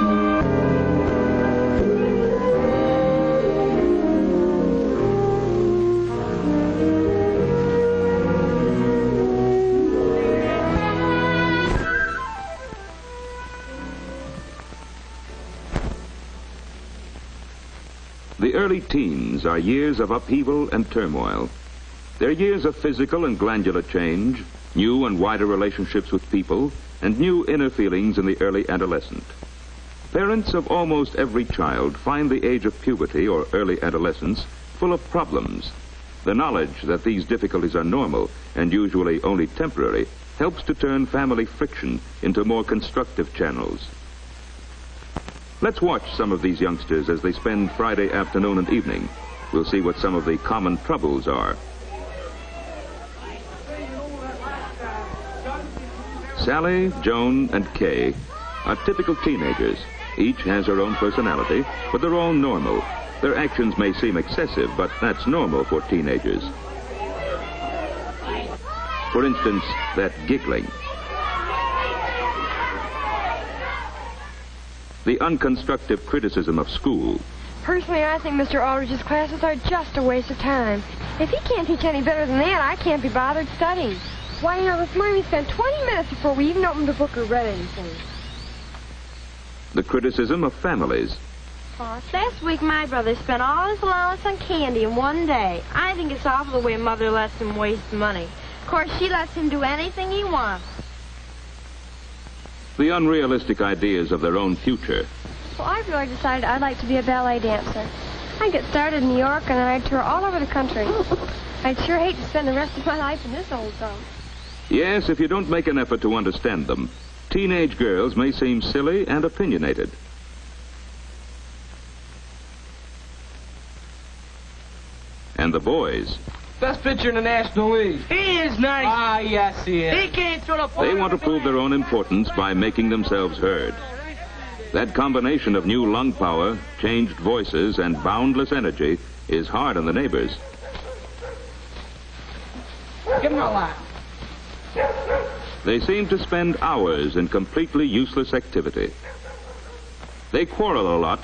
The early teens are years of upheaval and turmoil. They're years of physical and glandular change, new and wider relationships with people, and new inner feelings in the early adolescent. Parents of almost every child find the age of puberty or early adolescence full of problems. The knowledge that these difficulties are normal and usually only temporary helps to turn family friction into more constructive channels. Let's watch some of these youngsters as they spend Friday afternoon and evening. We'll see what some of the common troubles are. Sally, Joan, and Kay are typical teenagers. Each has her own personality, but they're all normal. Their actions may seem excessive, but that's normal for teenagers. For instance, that giggling. The unconstructive criticism of school. Personally, I think Mr. Aldrich's classes are just a waste of time. If he can't teach any better than that, I can't be bothered studying. Why, you know, this morning we spent 20 minutes before we even opened the book or read anything. The criticism of families. Last week, my brother spent all his allowance on candy in one day. I think it's awful the way Mother lets him waste money. Of course, she lets him do anything he wants. The unrealistic ideas of their own future. Well, I've really decided I'd like to be a ballet dancer. I'd get started in New York and then I'd tour all over the country. I'd sure hate to spend the rest of my life in this old town. Yes, if you don't make an effort to understand them, teenage girls may seem silly and opinionated. And the boys. Best pitcher in the National League. He is nice. Ah, yes, he is. He can't throw the ball. They want to prove their own importance by making themselves heard. That combination of new lung power, changed voices, and boundless energy is hard on the neighbors. Give him a lot. They seem to spend hours in completely useless activity. They quarrel a lot,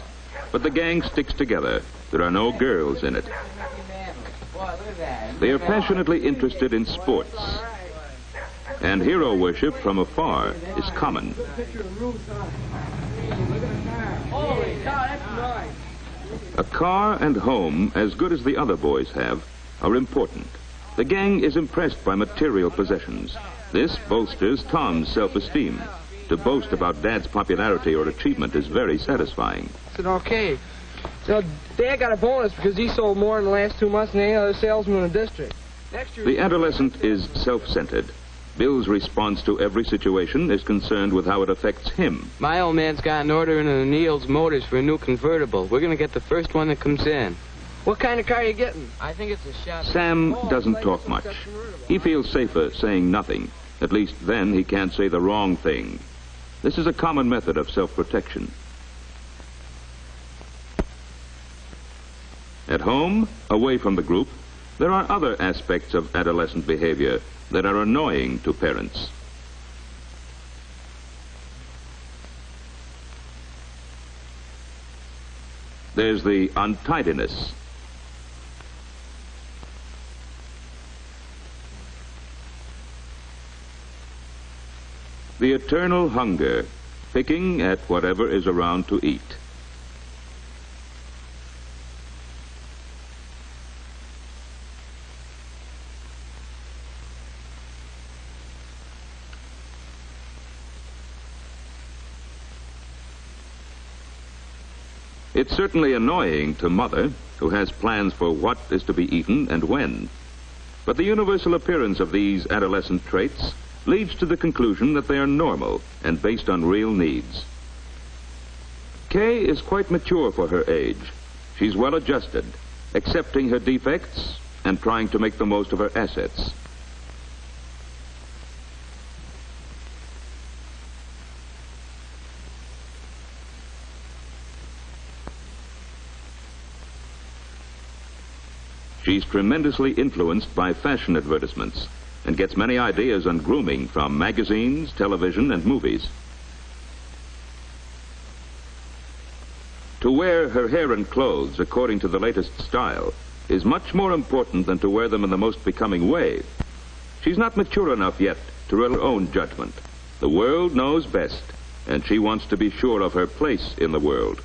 but the gang sticks together. There are no girls in it. They are passionately interested in sports. And hero worship from afar is common. A car and home, as good as the other boys have, are important. The gang is impressed by material possessions. This bolsters Tom's self-esteem. To boast about Dad's popularity or achievement is very satisfying. It's okay. So Dad got a bonus because he sold more in the last 2 months than any other salesman in the district. The adolescent is self-centered. Bill's response to every situation is concerned with how it affects him. My old man's got an order in O'Neill's Motors for a new convertible. We're going to get the first one that comes in. What kind of car are you getting? I think it's a Chevy. Sam doesn't talk much. He feels safer saying nothing. At least then he can't say the wrong thing. This is a common method of self-protection. At home, away from the group, there are other aspects of adolescent behavior that are annoying to parents. There's the untidiness. The eternal hunger, picking at whatever is around to eat. It's certainly annoying to Mother, who has plans for what is to be eaten and when. But the universal appearance of these adolescent traits leads to the conclusion that they are normal and based on real needs. Kay is quite mature for her age. She's well adjusted, accepting her defects and trying to make the most of her assets. She's tremendously influenced by fashion advertisements and gets many ideas on grooming from magazines, television, and movies. To wear her hair and clothes according to the latest style is much more important than to wear them in the most becoming way. She's not mature enough yet to rely on her own judgment. The world knows best, and she wants to be sure of her place in the world.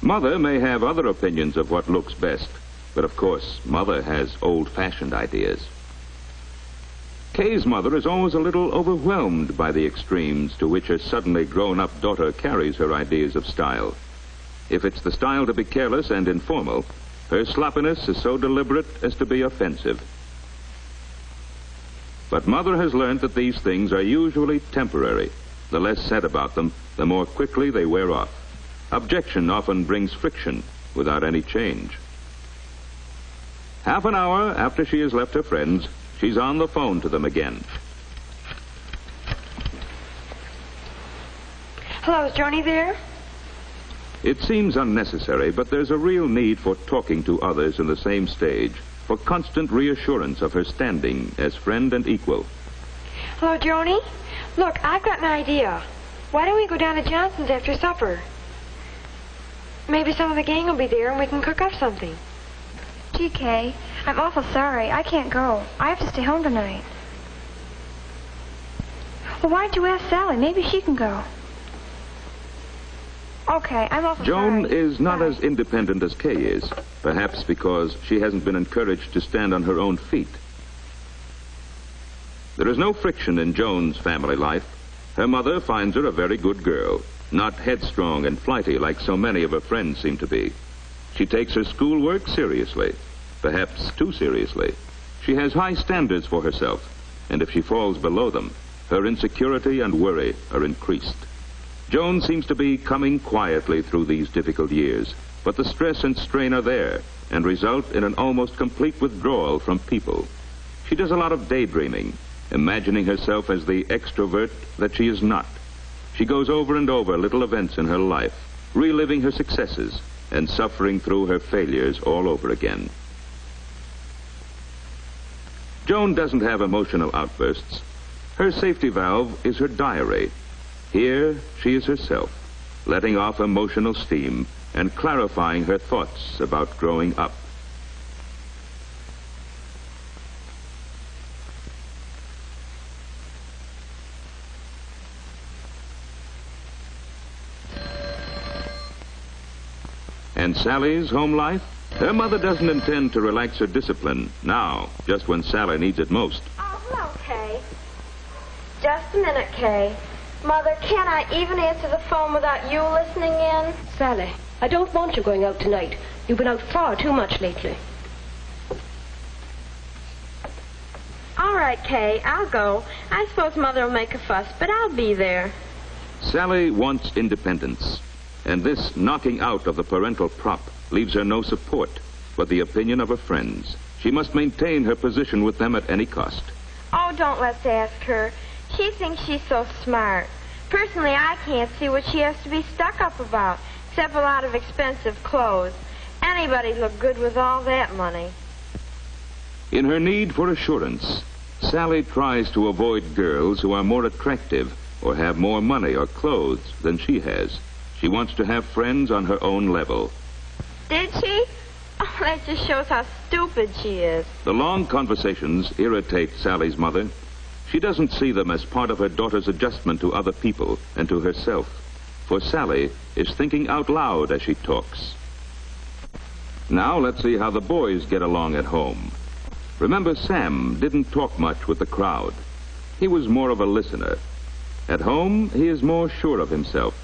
Mother may have other opinions of what looks best, but of course, Mother has old-fashioned ideas. Kay's mother is always a little overwhelmed by the extremes to which her suddenly grown-up daughter carries her ideas of style. If it's the style to be careless and informal, her sloppiness is so deliberate as to be offensive. But Mother has learned that these things are usually temporary. The less said about them, the more quickly they wear off. Objection often brings friction without any change. Half an hour after she has left her friends, she's on the phone to them again. Hello, is Joni there? It seems unnecessary, but there's a real need for talking to others in the same stage, for constant reassurance of her standing as friend and equal. Hello, Joni? Look, I've got an idea. Why don't we go down to Johnson's after supper? Maybe some of the gang will be there and we can cook up something. Gee, Kay, I'm awful sorry. I can't go. I have to stay home tonight. Well, why don't you ask Sally? Maybe she can go. Okay, I'm awful sorry. Joan is not Bye. as independent as Kay is, perhaps because she hasn't been encouraged to stand on her own feet. There is no friction in Joan's family life. Her mother finds her a very good girl, not headstrong and flighty like so many of her friends seem to be. She takes her schoolwork seriously, perhaps too seriously. She has high standards for herself, and if she falls below them, her insecurity and worry are increased. Joan seems to be coming quietly through these difficult years, but the stress and strain are there and result in an almost complete withdrawal from people. She does a lot of daydreaming, imagining herself as the extrovert that she is not. She goes over and over little events in her life, reliving her successes and suffering through her failures all over again. Joan doesn't have emotional outbursts. Her safety valve is her diary. Here she is herself, letting off emotional steam and clarifying her thoughts about growing up. And Sally's home life? Her mother doesn't intend to relax her discipline now, just when Sally needs it most. Oh, hello, Kay. Just a minute, Kay. Mother, can't I even answer the phone without you listening in? Sally, I don't want you going out tonight. You've been out far too much lately. All right, Kay, I'll go. I suppose Mother will make a fuss, but I'll be there. Sally wants independence, and this knocking out of the parental prop leaves her no support but the opinion of her friends. She must maintain her position with them at any cost. Oh, don't let's ask her. She thinks she's so smart. Personally, I can't see what she has to be stuck up about, except a lot of expensive clothes. Anybody'd look good with all that money. In her need for assurance, Sally tries to avoid girls who are more attractive or have more money or clothes than she has. She wants to have friends on her own level. Did she? Oh, that just shows how stupid she is. The long conversations irritate Sally's mother. She doesn't see them as part of her daughter's adjustment to other people and to herself. For Sally is thinking out loud as she talks. Now let's see how the boys get along at home. Remember, Sam didn't talk much with the crowd. He was more of a listener. At home, he is more sure of himself.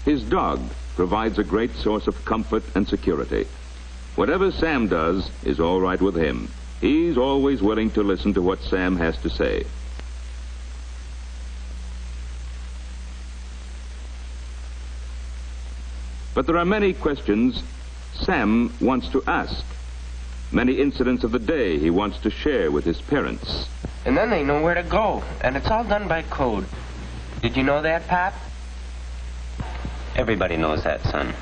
His dog provides a great source of comfort and security. Whatever Sam does is all right with him. He's always willing to listen to what Sam has to say. But there are many questions Sam wants to ask. Many incidents of the day he wants to share with his parents. And then they know where to go, and it's all done by code. Did you know that, Pop? Everybody knows that, son.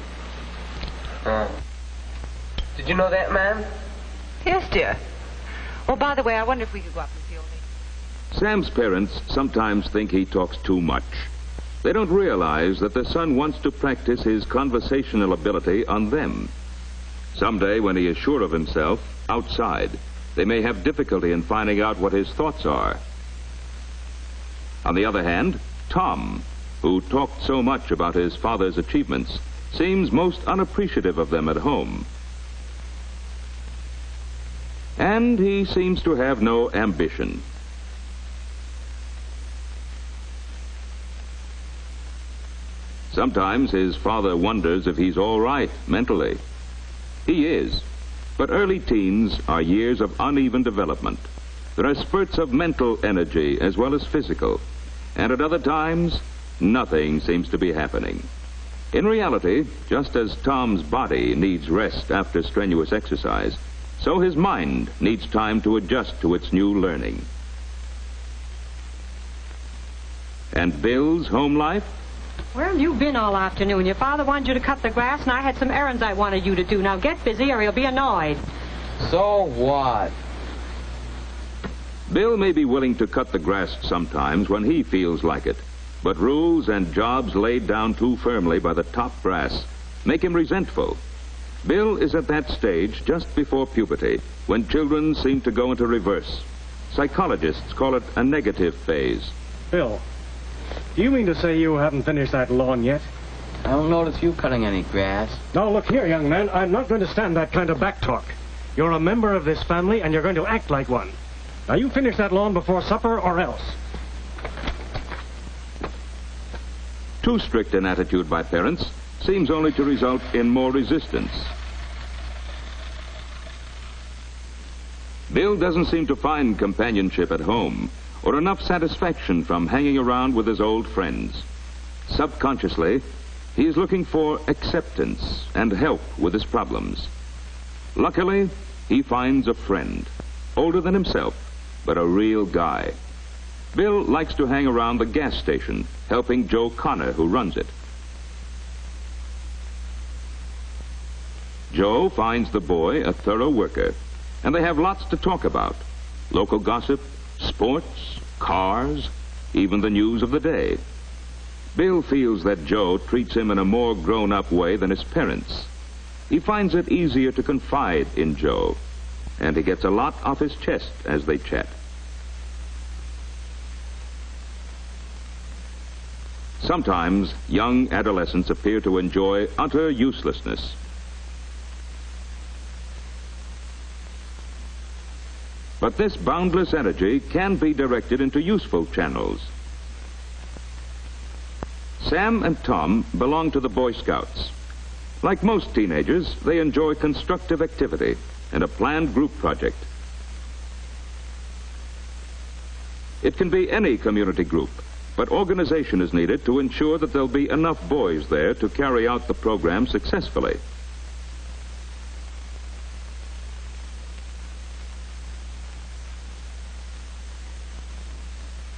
Did you know that, ma'am? Yes, dear. Oh, by the way, I wonder if we could go up and see old lady. Sam's parents sometimes think he talks too much. They don't realize that their son wants to practice his conversational ability on them. Someday, when he is sure of himself, outside, they may have difficulty in finding out what his thoughts are. On the other hand, Tom, who talked so much about his father's achievements, seems most unappreciative of them at home. And he seems to have no ambition. Sometimes his father wonders if he's all right mentally. He is, but early teens are years of uneven development. There are spurts of mental energy as well as physical, and at other times, nothing seems to be happening. In reality, just as Tom's body needs rest after strenuous exercise, so his mind needs time to adjust to its new learning. And Bill's home life? Where have you been all afternoon? Your father wanted you to cut the grass, and I had some errands I wanted you to do. Now get busy or he'll be annoyed. So what? Bill may be willing to cut the grass sometimes when he feels like it, but rules and jobs laid down too firmly by the top brass make him resentful. Bill is at that stage just before puberty, when children seem to go into reverse. Psychologists call it a negative phase. Bill, do you mean to say you haven't finished that lawn yet? I don't notice you cutting any grass. Now, look here, young man. I'm not going to stand that kind of back talk. You're a member of this family, and you're going to act like one. Now, you finish that lawn before supper, or else. Too strict an attitude by parents seems only to result in more resistance. Bill doesn't seem to find companionship at home or enough satisfaction from hanging around with his old friends. Subconsciously, he is looking for acceptance and help with his problems. Luckily, he finds a friend, older than himself, but a real guy. Bill likes to hang around the gas station, helping Joe Connor, who runs it. Joe finds the boy a thorough worker, and they have lots to talk about. Local gossip, sports, cars, even the news of the day. Bill feels that Joe treats him in a more grown-up way than his parents. He finds it easier to confide in Joe, and he gets a lot off his chest as they chat. Sometimes young adolescents appear to enjoy utter uselessness. But this boundless energy can be directed into useful channels. Sam and Tom belong to the Boy Scouts. Like most teenagers, they enjoy constructive activity and a planned group project. It can be any community group, but organization is needed to ensure that there'll be enough boys there to carry out the program successfully.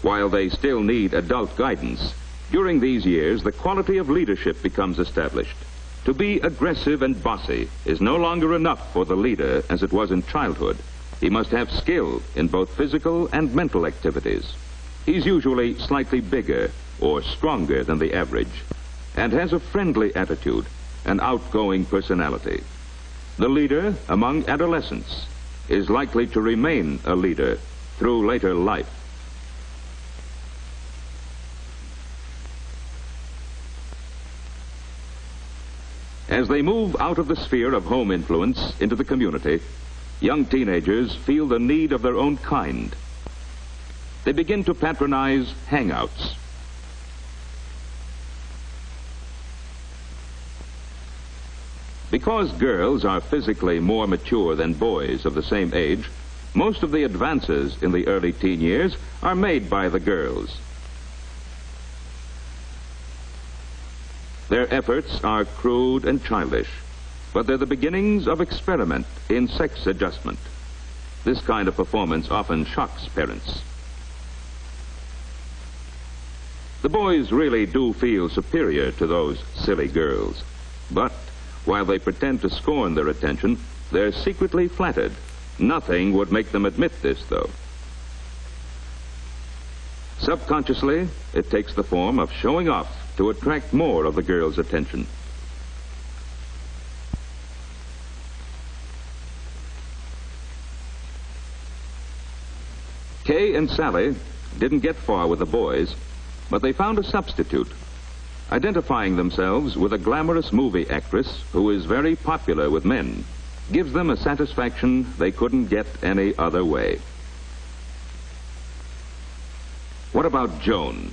While they still need adult guidance, during these years, the quality of leadership becomes established. To be aggressive and bossy is no longer enough for the leader as it was in childhood. He must have skill in both physical and mental activities. He's usually slightly bigger or stronger than the average and has a friendly attitude, an outgoing personality. The leader among adolescents is likely to remain a leader through later life. As they move out of the sphere of home influence into the community, young teenagers feel the need of their own kind. They begin to patronize hangouts. Because girls are physically more mature than boys of the same age, most of the advances in the early teen years are made by the girls. Their efforts are crude and childish, but they're the beginnings of experiment in sex adjustment. This kind of performance often shocks parents. The boys really do feel superior to those silly girls, but while they pretend to scorn their attention, They're secretly flattered. Nothing would make them admit this, though. Subconsciously, it takes the form of showing off to attract more of the girl's attention. Kay and Sally didn't get far with the boys, but they found a substitute, identifying themselves with a glamorous movie actress who is very popular with men. Gives them a satisfaction they couldn't get any other way. What about Joan?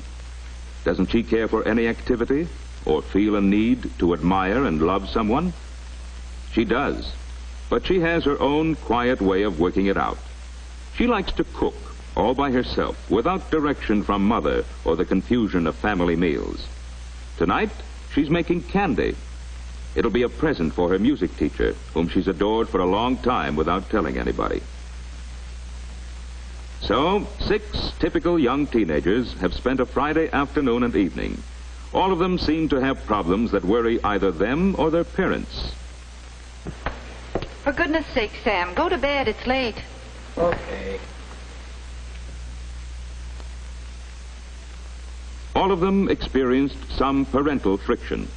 Doesn't she care for any activity or feel a need to admire and love someone? She does, but she has her own quiet way of working it out. She likes to cook all by herself, without direction from Mother or the confusion of family meals. Tonight, she's making candy. It'll be a present for her music teacher, whom she's adored for a long time without telling anybody. So, 6 typical young teenagers have spent a Friday afternoon and evening. All of them seem to have problems that worry either them or their parents. For goodness sake, Sam, go to bed. It's late. Okay. All of them experienced some parental friction.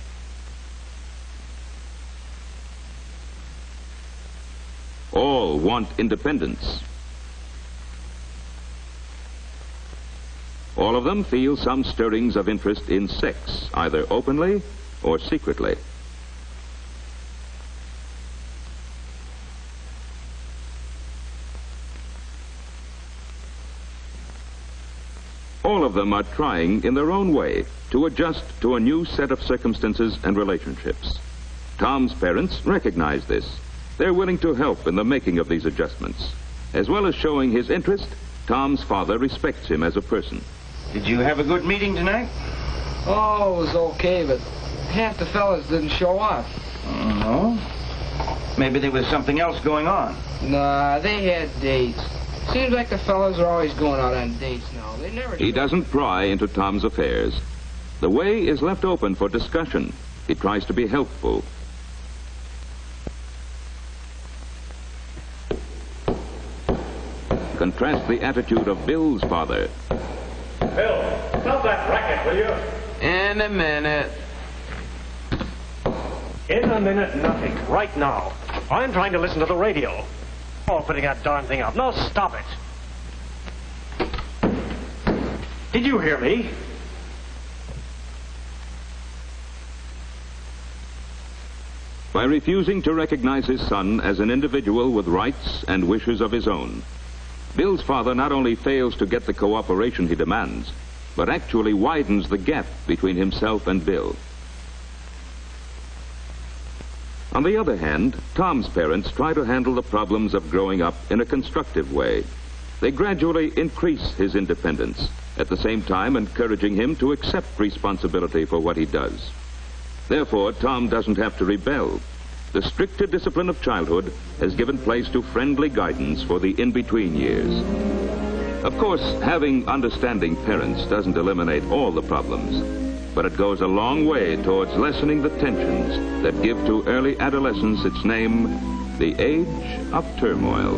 All want independence. All of them feel some stirrings of interest in sex, either openly or secretly. All of them are trying in their own way to adjust to a new set of circumstances and relationships. Tom's parents recognize this. They're willing to help in the making of these adjustments. As well as showing his interest, Tom's father respects him as a person. Did you have a good meeting tonight? Oh, it was okay, but half the fellas didn't show up. No. Maybe there was something else going on. Nah, they had dates. Seems like the fellas are always going out on dates now. They never. He doesn't pry into Tom's affairs. The way is left open for discussion. He tries to be helpful. Contrast the attitude of Bill's father. Bill, stop that racket, will you? In a minute. In a minute, nothing. Right now. I'm trying to listen to the radio. Oh, putting that darn thing up. No, stop it. Did you hear me? By refusing to recognize his son as an individual with rights and wishes of his own, Bill's father not only fails to get the cooperation he demands, but actually widens the gap between himself and Bill. On the other hand, Tom's parents try to handle the problems of growing up in a constructive way. They gradually increase his independence, at the same time encouraging him to accept responsibility for what he does. Therefore, Tom doesn't have to rebel. The stricter discipline of childhood has given place to friendly guidance for the in-between years. Of course, having understanding parents doesn't eliminate all the problems, but it goes a long way towards lessening the tensions that give to early adolescence its name, the age of turmoil.